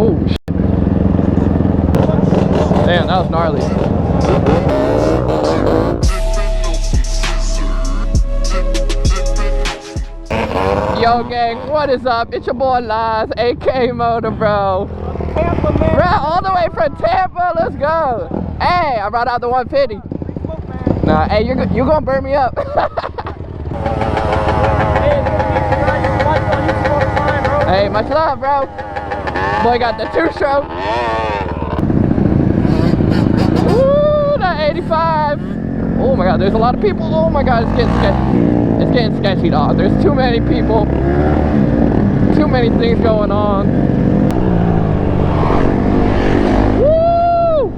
Oh shit. Damn, that was gnarly. Yo gang, what is up? It's your boy Laz, aka MotoBroo. Tampa, man. Bro, all the way from Tampa, let's go. Hey, I brought out the 150. Nah, hey, you're gonna burn me up. Hey, much love, bro. Boy got the 2-stroke. Ooh, that 85. Oh my god, there's a lot of people. Oh my god, it's getting sketchy. It's getting sketchy, dog. There's too many people. Too many things going on. Woo!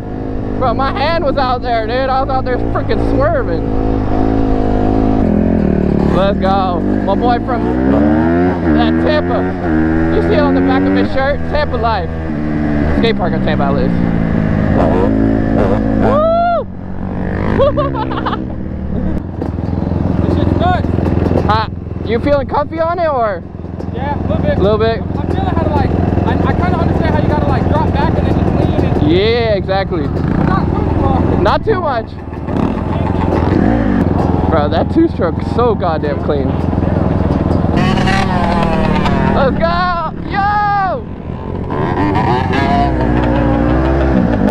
Bro, my hand was out there, dude. I was out there freaking swerving. Let's go. My boy from that Tampa. You see it on the back of his shirt? Tampa life. Skate park in Tampa, I live. Woo! This shit's nuts. You feeling comfy on it or? Yeah, a little bit. A little bit? I'm feeling how to like, I kind of understand how you gotta like drop back and then just lean and Yeah, exactly. not too much. Not too much. Bro, that 2-stroke is so goddamn clean. Let's go! Yo!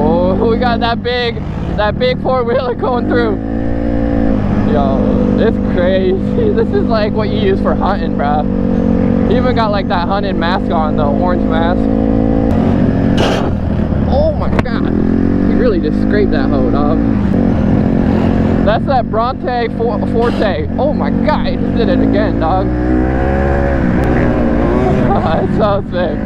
Oh, we got that big 4-wheeler going through. Yo, it's crazy. This is like what you use for hunting, bro. He even got like that hunting mask on, the orange mask. Oh my god. He really just scraped that hoe, dog. That's that Bronte Forte. Oh my god, he just did it again, dog. It's so sick.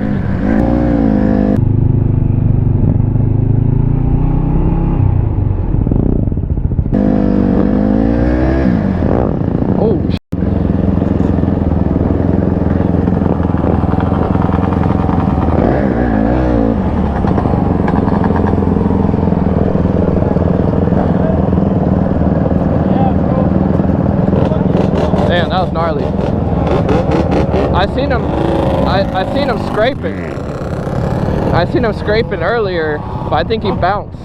Oh shit. Damn, that was gnarly. I seen him scraping. I seen him scraping earlier, but I think he bounced.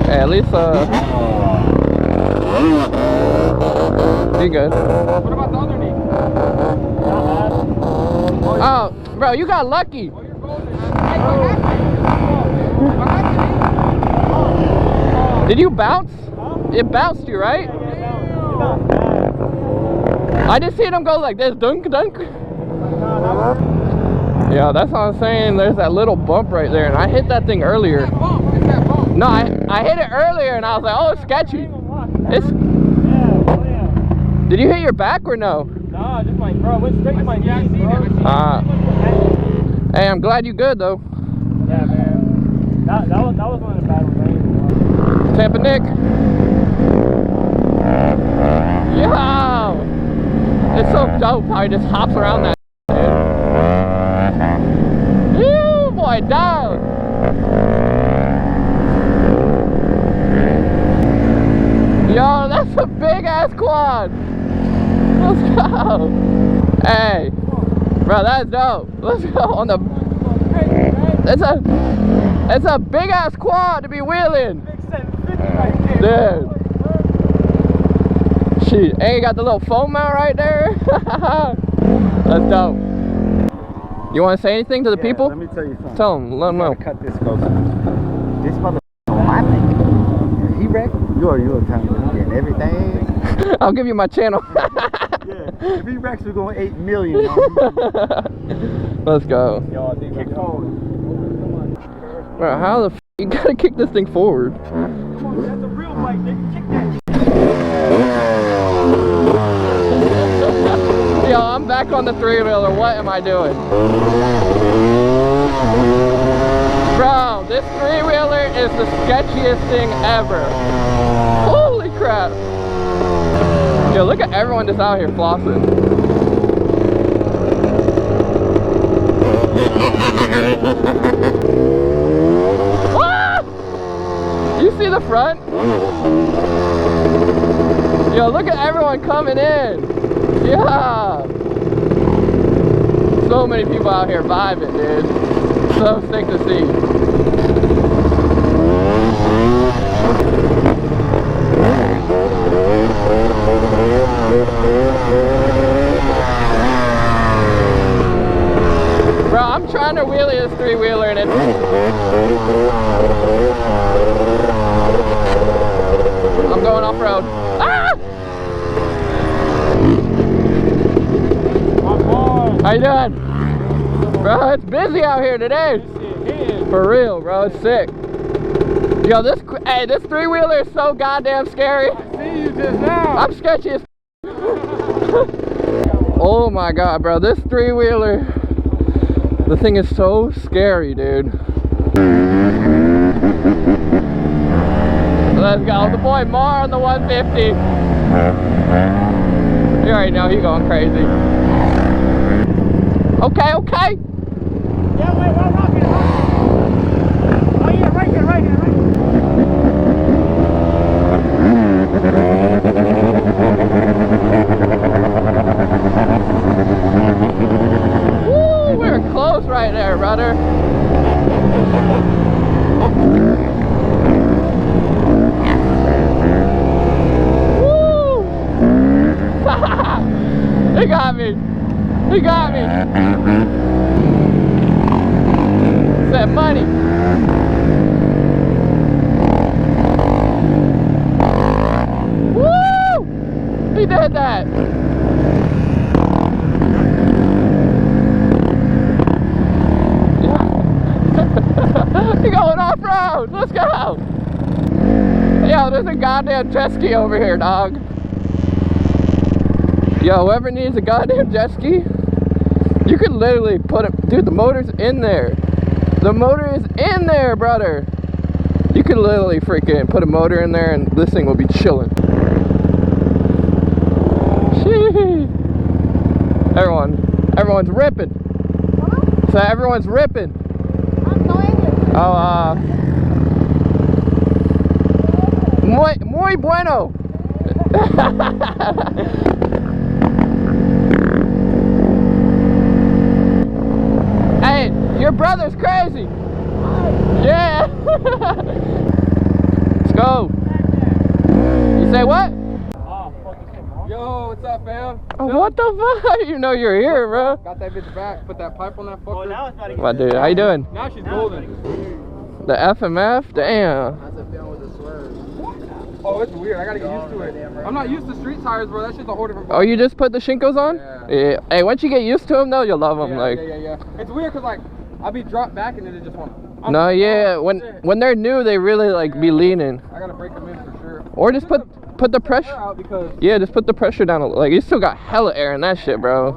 Hey, at least be good. What about the other knee? Oh, bro, you got lucky. Oh, you're golden. Hey, what happened? Did you bounce? Huh? It bounced you, right? I just seen him go like this, dunk, dunk. Yeah, that's what I'm saying. There's that little bump right there, and I hit that thing earlier. It's that bump. No, I hit it earlier, and I was like, oh, it's sketchy. It's. Did you hit your back or no? Nah, just like, bro, went straight to my knees, bro. Hey, I'm glad you good though. Yeah, man. That was one of the bad ones. Tampa Nick. Yo! It's so dope how he just hops around that. Ew, boy, down. Yo, that's a big ass quad. Let's go. Hey, bro, that's dope. Let's go on the. It's a big ass quad to be wheeling. Dude. Shit, and you got the little foam mount right there. That's dope. You want to say anything to the people? Let me tell you something. Tell them, let them know. Cut this close. This mother on my thing. He wrecked. You're telling me getting everything. I'll give you my channel. Yeah. If he wrecks, we're going 8 million. Let's go. Yo, I think Kick forward. Bro, how the f you gotta kick this thing forward? Come on, that's a real bike, nigga. Kick that. Yo, I'm back on the 3-wheeler. What am I doing? Bro, this 3-wheeler is the sketchiest thing ever. Holy crap. Yo, look at everyone just out here flossing. Ah! You see the front? Yo, look at everyone coming in. Yeah. So many people out here vibing, dude. So sick to see. Bro, I'm trying to wheelie this three-wheeler and it's... I'm going off-road. Ah! How you doing? Bro, it's busy out here today. For real, bro, it's sick. Yo, this three-wheeler is so goddamn scary. I see you just now. I'm sketchy as Oh my god, bro, this three-wheeler, the thing is so scary, dude. Let's go, the boy Mar on the 150. You already know he's going crazy. Okay, okay. Yeah, wait, we're rocking. Oh yeah, right here. Woo, we were close right there, brother. Woo! He got me. He got me. That money. Woo! He did that. He going off road. Let's go. Yo, there's a goddamn jet ski over here, dog. Yo, whoever needs a goddamn jet ski, you can literally put it. Dude, the motor's in there. The motor is in there, brother. You could literally freaking put a motor in there and this thing will be chilling. Sheesh. Everyone's ripping. So everyone's ripping. Oh, muy bueno. Hey, your brother's crazy. Yeah. Let's go. You say what? Yo, what's up, fam? Oh, what the fuck? You know you're here, bro. Got that bitch back. Put that pipe on that fucker. Now it's about to get What, dude? How you doing? Now she's golden. The FMF? Damn. How's it feeling with the swerve? Oh, it's weird. I gotta get used to it. I'm not used to street tires, bro. That shit's a whole different. Oh, you just put the Shinkos on? Yeah. Hey, once you get used to them, though, you'll love them. Yeah. It's weird because like I'll be dropped back and then it just won't. No, yeah. When they're new, they really be leaning. I gotta break them in for sure. Or just put the pressure. Out because Yeah, just put the pressure down. Like you still got hella air in that shit, bro.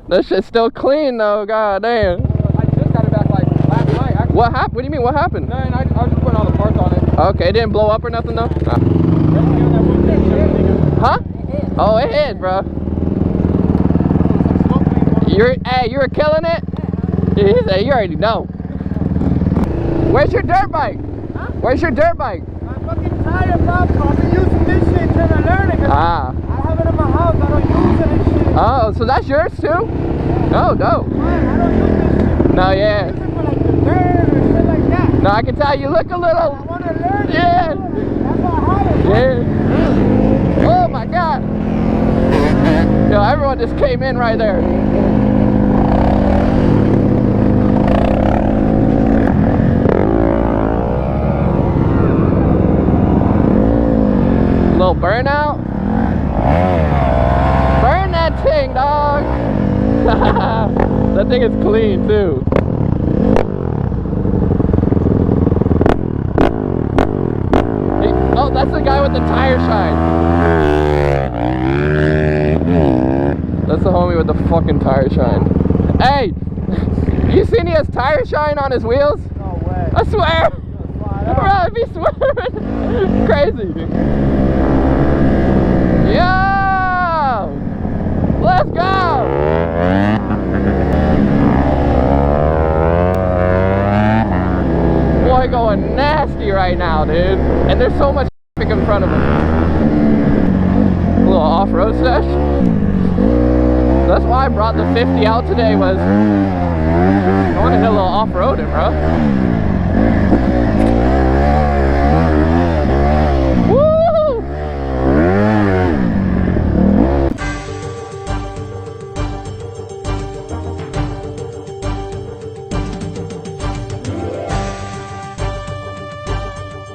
That shit's still clean though. God damn. I just got it back like last night. Actually. What happened? What do you mean? What happened? No, I was just putting all the parts on it. Okay, it didn't blow up or nothing though. Nah. Huh? Oh, it hit, bro. You're killing it. He said you already know. Where's your dirt bike? Huh? Where's your dirt bike? I'm fucking tired, bro. I've been using this shit trying to learn it. Ah. I have it in my house. I don't use it and shit. Oh, so that's yours too? Oh, dope. Why? I don't use this shit. No, I yeah. use it for like the dirt or shit like that. No, I can tell you look a I little. want to learn it. Yeah. That's why I have it. Yeah. Oh my god. Yo, everyone just came in right there. Little burnout. Burn that thing, dog. That thing is clean too. Oh, that's the guy with the tire shine. That's the homie with the fucking tire shine. Hey, you seen he has tire shine on his wheels? No way. I swear. Bro, if he's swerving, crazy. Yo, let's go. Boy, going nasty right now, dude. And there's so much traffic in front of him. A little off-road sesh. That's why why I brought the 50 out today was I want to hit a little off-roading, bro.